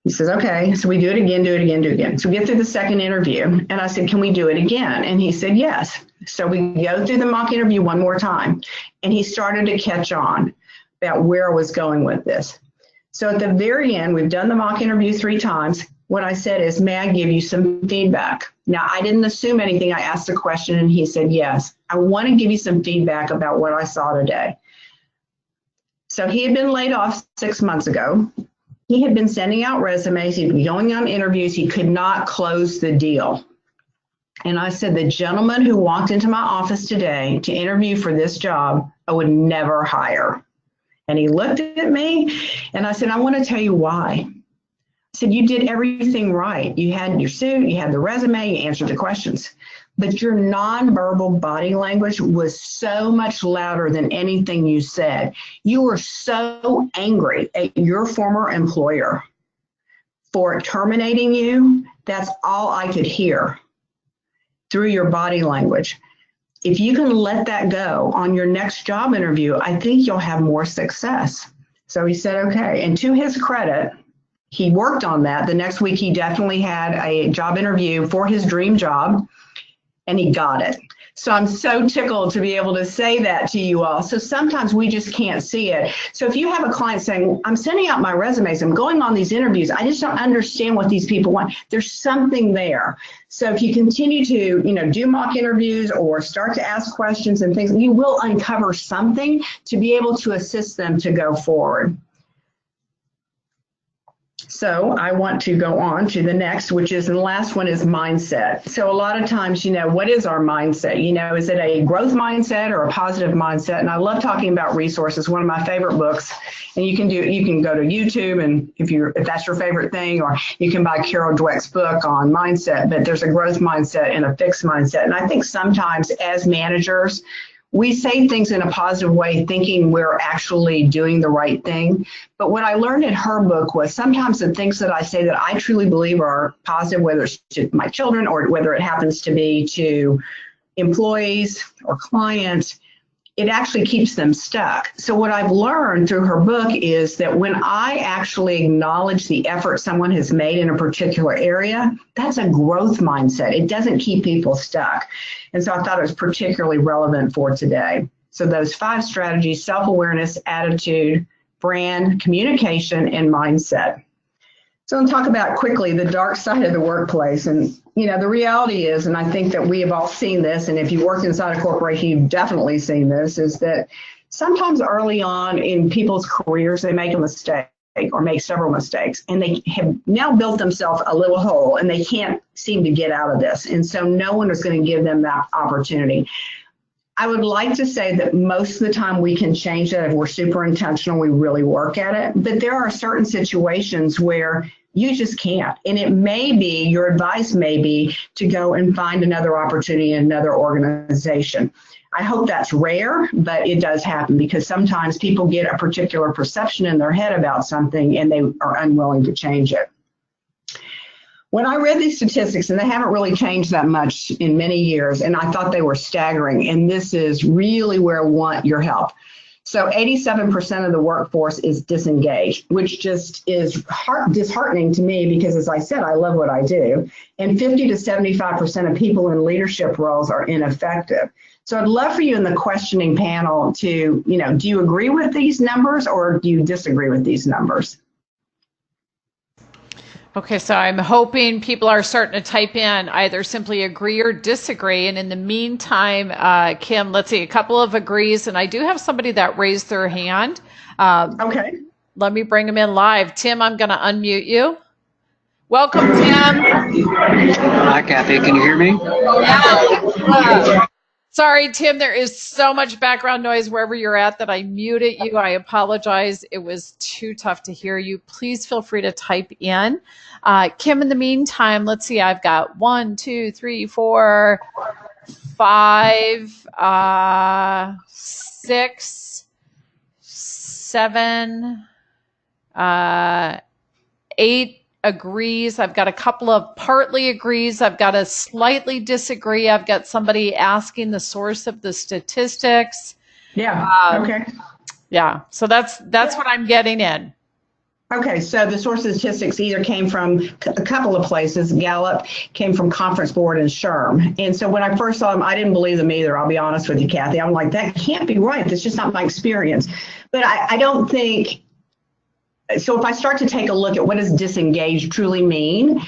He says, okay, so we do it again, do it again, do it again. So we get through the second interview, and I said, can we do it again? And he said, yes. So we go through the mock interview one more time, and he started to catch on about where I was going with this. So at the very end, we've done the mock interview 3 times. What I said is, may I give you some feedback? Now, I didn't assume anything. I asked a question, and he said, yes. I want to give you some feedback about what I saw today. So he had been laid off 6 months ago. He had been sending out resumes. He'd been going on interviews. He could not close the deal. And I said, the gentleman who walked into my office today to interview for this job, I would never hire. And he looked at me and I said, I want to tell you why. I said, you did everything right. You had your suit, you had the resume, you answered the questions. But your nonverbal body language was so much louder than anything you said. You were so angry at your former employer for terminating you. That's all I could hear through your body language. If you can let that go on your next job interview, I think you'll have more success. So he said, okay. And to his credit, he worked on that. The next week, he definitely had a job interview for his dream job, and he got it. So I'm so tickled to be able to say that to you all. So sometimes we just can't see it. So if you have a client saying, I'm sending out my resumes, I'm going on these interviews, I just don't understand what these people want, there's something there. So if you continue to, do mock interviews or start to ask questions and things, you will uncover something to be able to assist them to go forward. So I want to go on to the next, which is, and the last one is mindset. So a lot of times, what is our mindset? Is it a growth mindset or a positive mindset? And I love talking about resources. One of my favorite books, and you can go to YouTube, and if that's your favorite thing, or you can buy Carol Dweck's book on mindset, but there's a growth mindset and a fixed mindset. And I think sometimes as managers, we say things in a positive way, thinking we're actually doing the right thing. But what I learned in her book was sometimes the things that I say that I truly believe are positive, whether it's to my children or whether it happens to be to employees or clients, it actually keeps them stuck. So what I've learned through her book is that when I actually acknowledge the effort someone has made in a particular area, that's a growth mindset. It doesn't keep people stuck. And so I thought it was particularly relevant for today. So those 5 strategies: self-awareness, attitude, brand, communication, and mindset. So I'll talk about quickly the dark side of the workplace. And, the reality is, and I think that we have all seen this, and if you work inside a corporation, you've definitely seen this, is that sometimes early on in people's careers, they make a mistake or make several mistakes, and they have now built themselves a little hole, and they can't seem to get out of this. And so no one is going to give them that opportunity. I would like to say that most of the time we can change that if we're super intentional, we really work at it. But there are certain situations where you just can't. And it may be, your advice may be to go and find another opportunity in another organization. I hope that's rare, but it does happen because sometimes people get a particular perception in their head about something and they are unwilling to change it. When I read these statistics, and they haven't really changed that much in many years, and I thought they were staggering, and this is really where I want your help. So 87% of the workforce is disengaged, which just is disheartening to me because, as I said, I love what I do. And 50 to 75% of people in leadership roles are ineffective. So I'd love for you in the questioning panel to, do you agree with these numbers or do you disagree with these numbers? Okay, so I'm hoping people are starting to type in either simply agree or disagree. And in the meantime, Kim, let's see, a couple of agrees. And I do have somebody that raised their hand. Okay. Let me bring them in live. Tim, I'm going to unmute you. Welcome, Tim. Hi, Kathy. Can you hear me? Yeah. Sorry, Tim, there is so much background noise wherever you're at that I muted you. I apologize. It was too tough to hear you. Please feel free to type in. Kim, in the meantime, let's see. I've got 1, 2, 3, 4, 5, 6, 7, 8 agrees. I've got a couple of partly agrees. I've got a slightly disagree. I've got somebody asking the source of the statistics. Yeah. Okay. Yeah. So that's what I'm getting in. Okay, so the source of statistics either came from a couple of places. Gallup came from Conference Board and SHRM. And so when I first saw them, I didn't believe them either. I'll be honest with you, Kathy. I'm like, that can't be right. That's just not my experience. But I don't think. So if I start to take a look at what does disengage truly mean,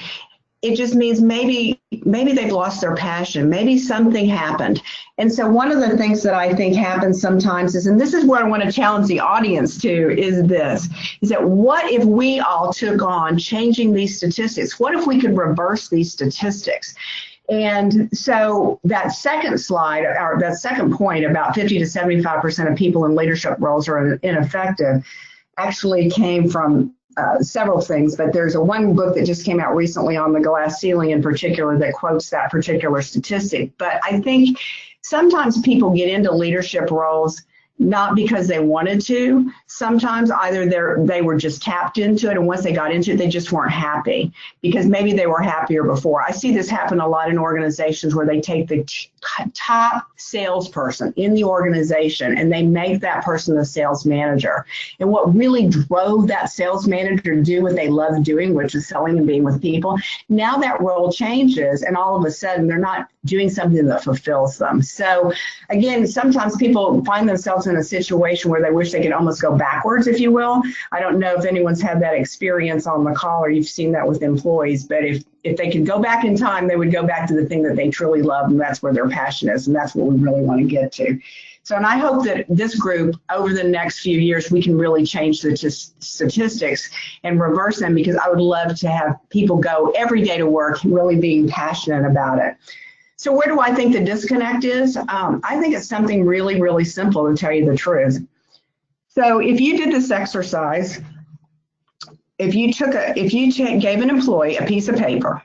it just means maybe they've lost their passion. Maybe something happened. And so one of the things that I think happens sometimes is, and this is what I want to challenge the audience to, is that what if we all took on changing these statistics? What if we could reverse these statistics? And so that second slide, or that second point about 50 to 75% of people in leadership roles are ineffective, actually came from several things, but there's one book that just came out recently on the glass ceiling in particular that quotes that particular statistic. But I think sometimes people get into leadership roles not because they wanted to. Sometimes either they were just tapped into it, and once they got into it, they just weren't happy because maybe they were happier before. I see this happen a lot in organizations where they take the top salesperson in the organization and they make that person the sales manager. And what really drove that sales manager to do what they love doing, which is selling and being with people, now that role changes and all of a sudden they're not doing something that fulfills them. So again, sometimes people find themselves in a situation where they wish they could almost go backwards, if you will. I don't know if anyone's had that experience on the call or you've seen that with employees, but if they could go back in time, they would go back to the thing that they truly love, and that's where their passion is, and that's what we really want to get to. So, and I hope that this group, over the next few years, we can really change the statistics and reverse them, because I would love to have people go every day to work really being passionate about it. So where do I think the disconnect is? I think it's something really, really simple, to tell you the truth. So if you did this exercise, if you gave an employee a piece of paper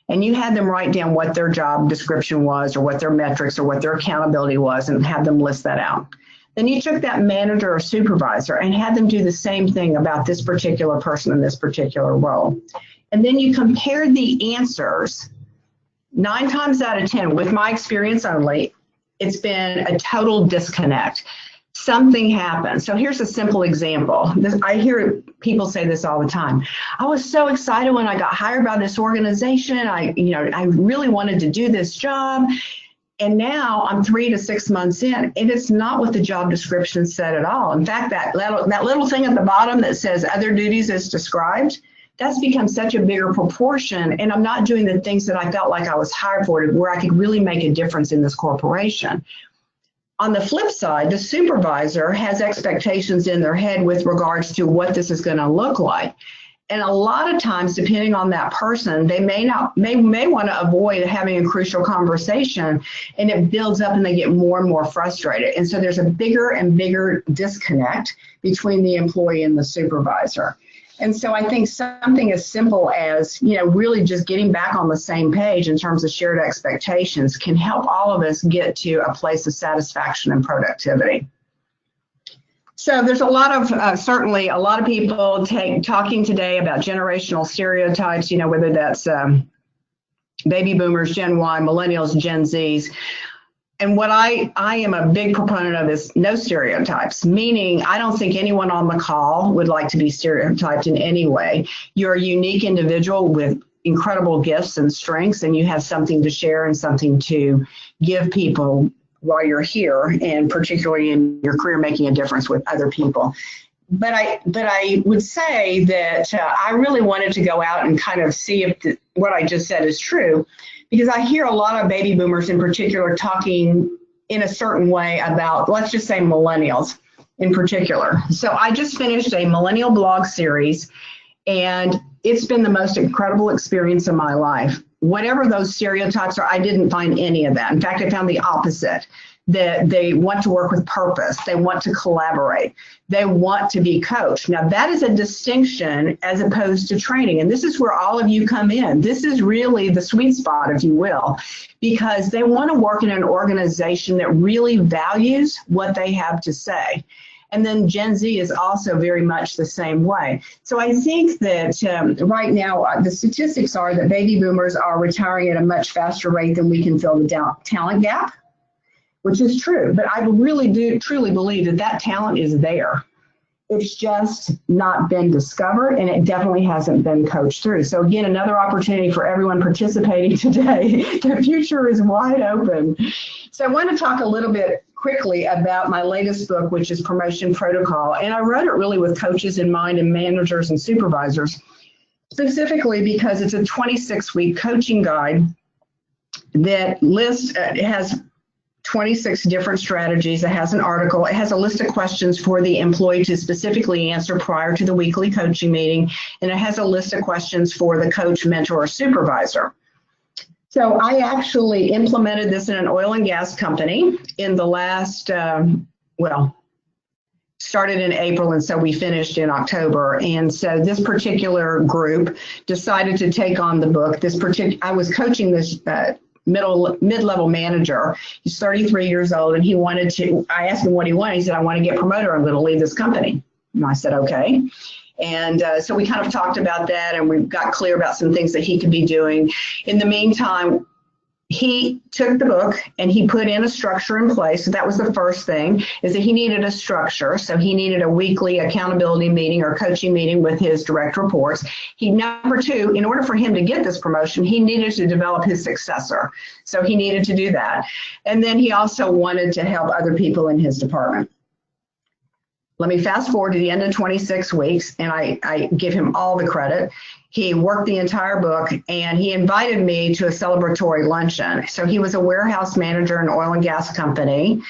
and you had them write down what their job description was or what their metrics or what their accountability was and had them list that out, then you took that manager or supervisor and had them do the same thing about this particular person in this particular role. And then you compared the answers. 9 times out of 10, with my experience only, it's been a total disconnect. Something happened. So here's a simple example. I hear people say this all the time. I was so excited when I got hired by this organization. I really wanted to do this job. And now I'm 3 to 6 months in, and it's not what the job description said at all. In fact, that little thing at the bottom that says other duties as described, that's become such a bigger proportion, and I'm not doing the things that I felt like I was hired for, where I could really make a difference in this corporation. On the flip side, the supervisor has expectations in their head with regards to what this is going to look like. And a lot of times, depending on that person, they may want to avoid having a crucial conversation, and it builds up and they get more and more frustrated. And so there's a bigger and bigger disconnect between the employee and the supervisor. And so I think something as simple as, really just getting back on the same page in terms of shared expectations can help all of us get to a place of satisfaction and productivity. So there's a lot of, certainly a lot of people talking today about generational stereotypes, whether that's baby boomers, Gen Y, millennials, Gen Zs. And what I am a big proponent of is no stereotypes, meaning I don't think anyone on the call would like to be stereotyped in any way. You're a unique individual with incredible gifts and strengths, and you have something to share and something to give people while you're here, and particularly in your career, making a difference with other people. But I would say that I really wanted to go out and kind of see if what I just said is true, because I hear a lot of baby boomers in particular talking in a certain way about, let's just say, millennials in particular. So I just finished a millennial blog series, and it's been the most incredible experience of my life. Whatever those stereotypes are, I didn't find any of that. In fact, I found the opposite, that they want to work with purpose. They want to collaborate. They want to be coached. Now, that is a distinction as opposed to training. And this is where all of you come in. This is really the sweet spot, if you will, because they want to work in an organization that really values what they have to say. And then Gen Z is also very much the same way. So I think that right now, the statistics are that baby boomers are retiring at a much faster rate than we can fill the talent gap, which is true. But I really do truly believe that that talent is there. It's just not been discovered, and it definitely hasn't been coached through. So again, another opportunity for everyone participating today. The future is wide open. So I want to talk a little bit quickly about my latest book, which is Promotion Protocol. And I wrote it really with coaches in mind and managers and supervisors, specifically because it's a 26-week coaching guide that lists, has 26 different strategies. It has an article. It has a list of questions for the employee to specifically answer prior to the weekly coaching meeting. And it has a list of questions for the coach, mentor, or supervisor. So I actually implemented this in an oil and gas company in the last, started in April, and so we finished in October. And so this particular group decided to take on the book. I was coaching this mid-level manager. He's 33 years old, and he wanted to, I asked him what he wanted. He said, I want to get promoted. I'm going to leave this company. And I said, okay. And so we kind of talked about that, and we got clear about some things that he could be doing. In the meantime, he took the book and he put in a structure in place. So that was the first thing, is that he needed a structure. So he needed a weekly accountability meeting or coaching meeting with his direct reports. Number two, in order for him to get this promotion, he needed to develop his successor. So he needed to do that. And then he also wanted to help other people in his department. Let me fast forward to the end of 26 weeks, and I give him all the credit. He worked the entire book, and he invited me to a celebratory luncheon. So he was a warehouse manager in an oil and gas company,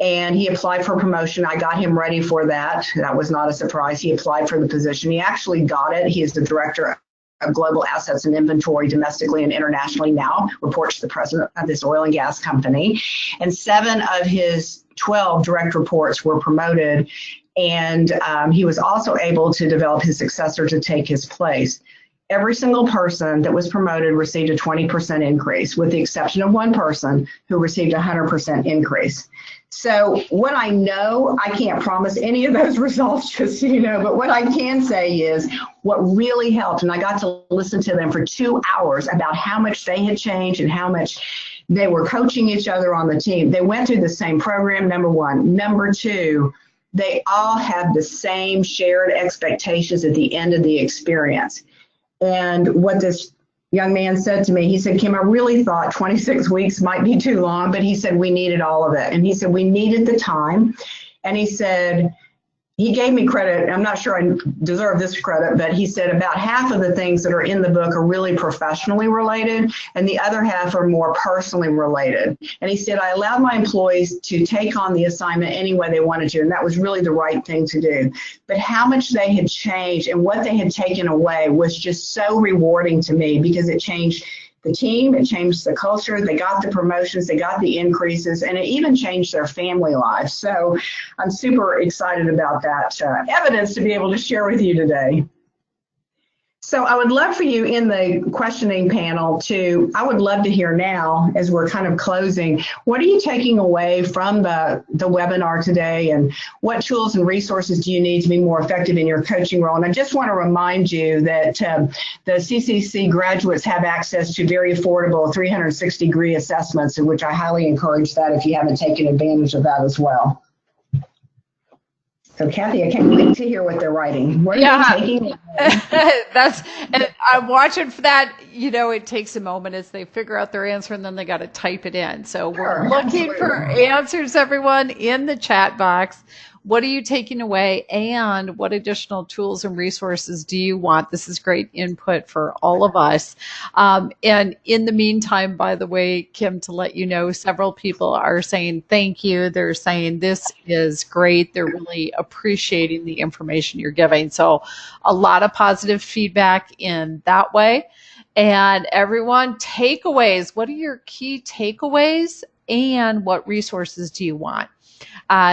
and he applied for promotion. I got him ready for that. That was not a surprise. He applied for the position. He actually got it. He is the director of global assets and inventory domestically and internationally now, reports to the president of this oil and gas company. And 7 of his 12 direct reports were promoted. And he was also able to develop his successor to take his place. Every single person that was promoted received a 20% increase, with the exception of one person who received a 100% increase. So what I know, I can't promise any of those results, just so you know, but what I can say is what really helped, and I got to listen to them for 2 hours about how much they had changed and how much they were coaching each other on the team. They went through the same program, number one. Number two, they all have the same shared expectations at the end of the experience. And what this young man said to me, he said, Kim, I really thought 26 weeks might be too long, but he said, we needed all of it. And he said, we needed the time. And he said, he gave me credit. I'm not sure I deserve this credit, but he said about half of the things that are in the book are really professionally related, and the other half are more personally related. And he said, I allowed my employees to take on the assignment any way they wanted to, and that was really the right thing to do. But how much they had changed and what they had taken away was just so rewarding to me, because it changed the team, it changed the culture, they got the promotions, they got the increases, and it even changed their family lives. So I'm super excited about that evidence to be able to share with you today. So I would love for you in the questioning panel I would love to hear now, as we're kind of closing, what are you taking away from the webinar today, and what tools and resources do you need to be more effective in your coaching role? And I just want to remind you that the CCC graduates have access to very affordable 360-degree assessments, in which I highly encourage that if you haven't taken advantage of that as well. So Kathy, I can't wait to hear what they're writing. What are they taking? And I'm watching for that. You know, it takes a moment as they figure out their answer, and then they got to type it in. So we're looking for answers, everyone, in the chat box. What are you taking away, and what additional tools and resources do you want? This is great input for all of us. And in the meantime, by the way, Kim, to let you know, several people are saying thank you. They're saying this is great. They're really appreciating the information you're giving. So a lot of positive feedback in that way. And everyone, takeaways. What are your key takeaways, and what resources do you want?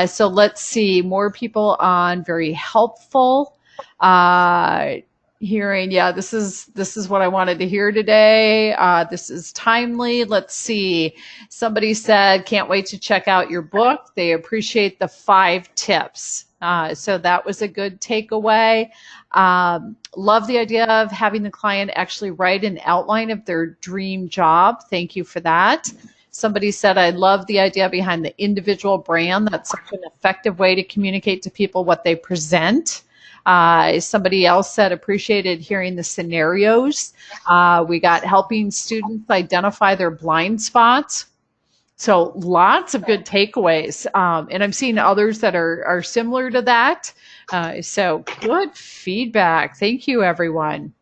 So let's see, more people on very helpful. Hearing, yeah, this is what I wanted to hear today. This is timely. Let's see. Somebody said, can't wait to check out your book. They appreciate the 5 tips. So that was a good takeaway. Love the idea of having the client actually write an outline of their dream job. Thank you for that. Somebody said, I love the idea behind the individual brand. That's such an effective way to communicate to people what they present. Somebody else said, appreciated hearing the scenarios. We got helping students identify their blind spots. So lots of good takeaways. And I'm seeing others that are similar to that. So good feedback. Thank you, everyone.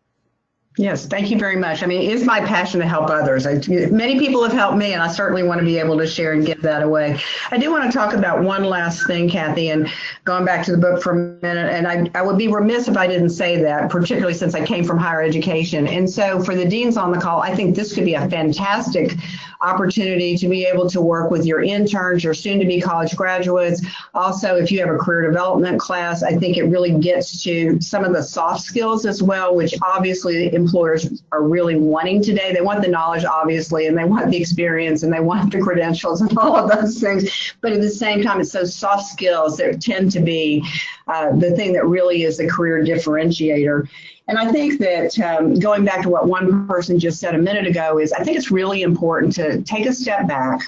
Yes, thank you very much. I mean, it's my passion to help others. Many people have helped me, and I certainly want to be able to share and give that away. I do want to talk about one last thing, Kathy, and going back to the book for a minute, and I would be remiss if I didn't say that, particularly since I came from higher education. And so for the deans on the call, I think this could be a fantastic opportunity to be able to work with your interns, your soon-to-be college graduates. Also, if you have a career development class, I think it really gets to some of the soft skills as well, which obviously employers are really wanting today. They want the knowledge, obviously, and they want the experience, and they want the credentials and all of those things. But at the same time, it's those soft skills that tend to be the thing that really is the career differentiator. And I think that going back to what one person just said a minute ago is I think it's really important to take a step back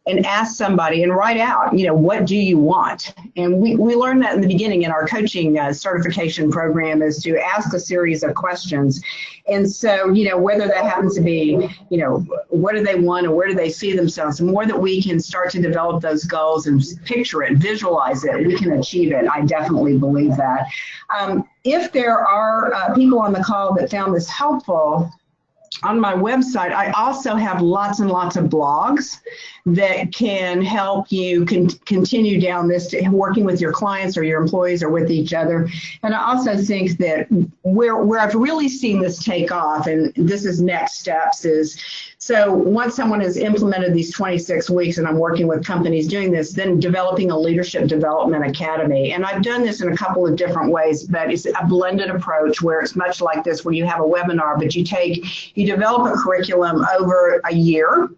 and ask somebody and write out, what do you want? And we learned that in the beginning in our coaching certification program, is to ask a series of questions. And so, whether that happens to be, what do they want or where do they see themselves? The more that we can start to develop those goals and picture it, visualize it, we can achieve it. I definitely believe that. If there are people on the call that found this helpful, on my website, I also have lots and lots of blogs that can help you continue down this, working with your clients or your employees or with each other. And I also think that where I've really seen this take off, and this is next steps, is so once someone has implemented these 26 weeks, and I'm working with companies doing this, then developing a leadership development academy. And I've done this in a couple of different ways, but it's a blended approach where it's much like this, where you have a webinar, but you develop a curriculum over a year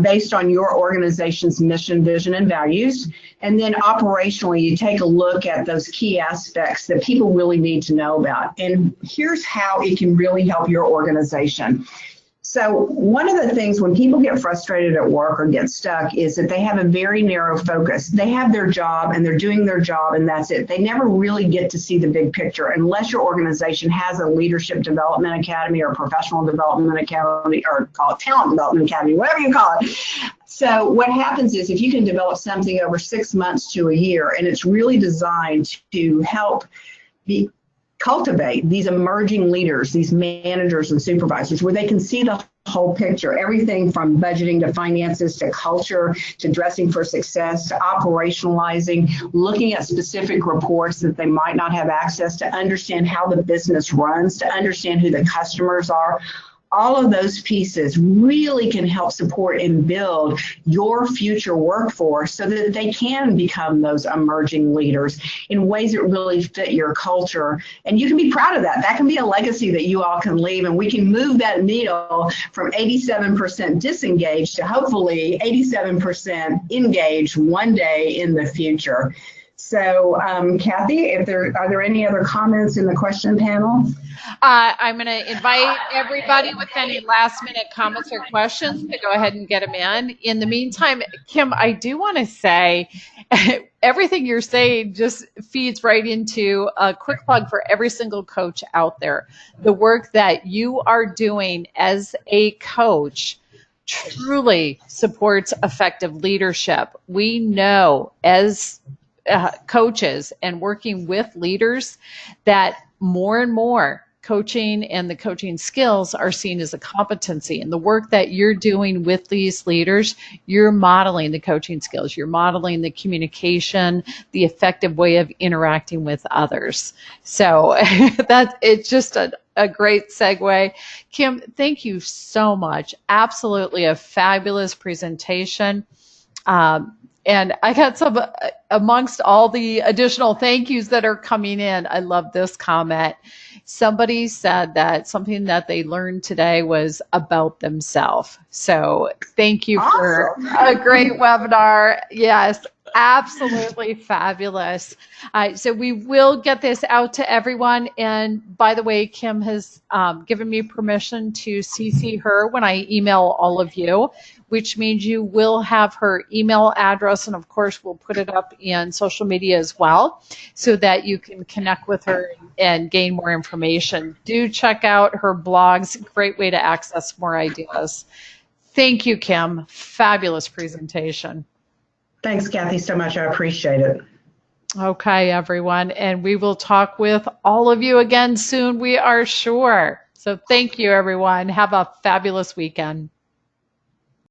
based on your organization's mission, vision, and values. And then operationally, you take a look at those key aspects that people really need to know about. And here's how it can really help your organization. So one of the things when people get frustrated at work or get stuck is that they have a very narrow focus. They have their job and they're doing their job, and that's it. They never really get to see the big picture unless your organization has a leadership development academy or professional development academy, or call it talent development academy, whatever you call it. So what happens is if you can develop something over 6 months to a year, and it's really designed to help cultivate these emerging leaders, these managers and supervisors, where they can see the whole picture, everything from budgeting to finances to culture to dressing for success to operationalizing, looking at specific reports that they might not have access to, understand how the business runs, to understand who the customers are. All of those pieces really can help support and build your future workforce so that they can become those emerging leaders in ways that really fit your culture. And you can be proud of that. That can be a legacy that you all can leave, and we can move that needle from 87% disengaged to hopefully 87% engaged one day in the future. So, Kathy, are there any other comments in the question panel? I'm going to invite everybody with any last minute comments or questions to go ahead and get them in. In the meantime, Kim, I do want to say everything you're saying just feeds right into a quick plug for every single coach out there. The work that you are doing as a coach truly supports effective leadership. We know as coaches and working with leaders that more and more coaching and the coaching skills are seen as a competency. And the work that you're doing with these leaders, you're modeling the coaching skills, you're modeling the communication, the effective way of interacting with others. So it's just a great segue. Kim, thank you so much. Absolutely a fabulous presentation. And I got some amongst all the additional thank yous that are coming in. I love this comment. Somebody said that something that they learned today was about themselves. So thank you for a great webinar. Yes, absolutely fabulous. So we will get this out to everyone. And by the way, Kim has given me permission to CC her when I email all of you, which means you will have her email address. And of course, we'll put it up in social media as well so that you can connect with her and gain more information. Do check out her blogs. Great way to access more ideas. Thank you, Kim. Fabulous presentation. Thanks, Kathy, so much. I appreciate it. Okay, everyone. And we will talk with all of you again soon, we are sure. So thank you, everyone. Have a fabulous weekend.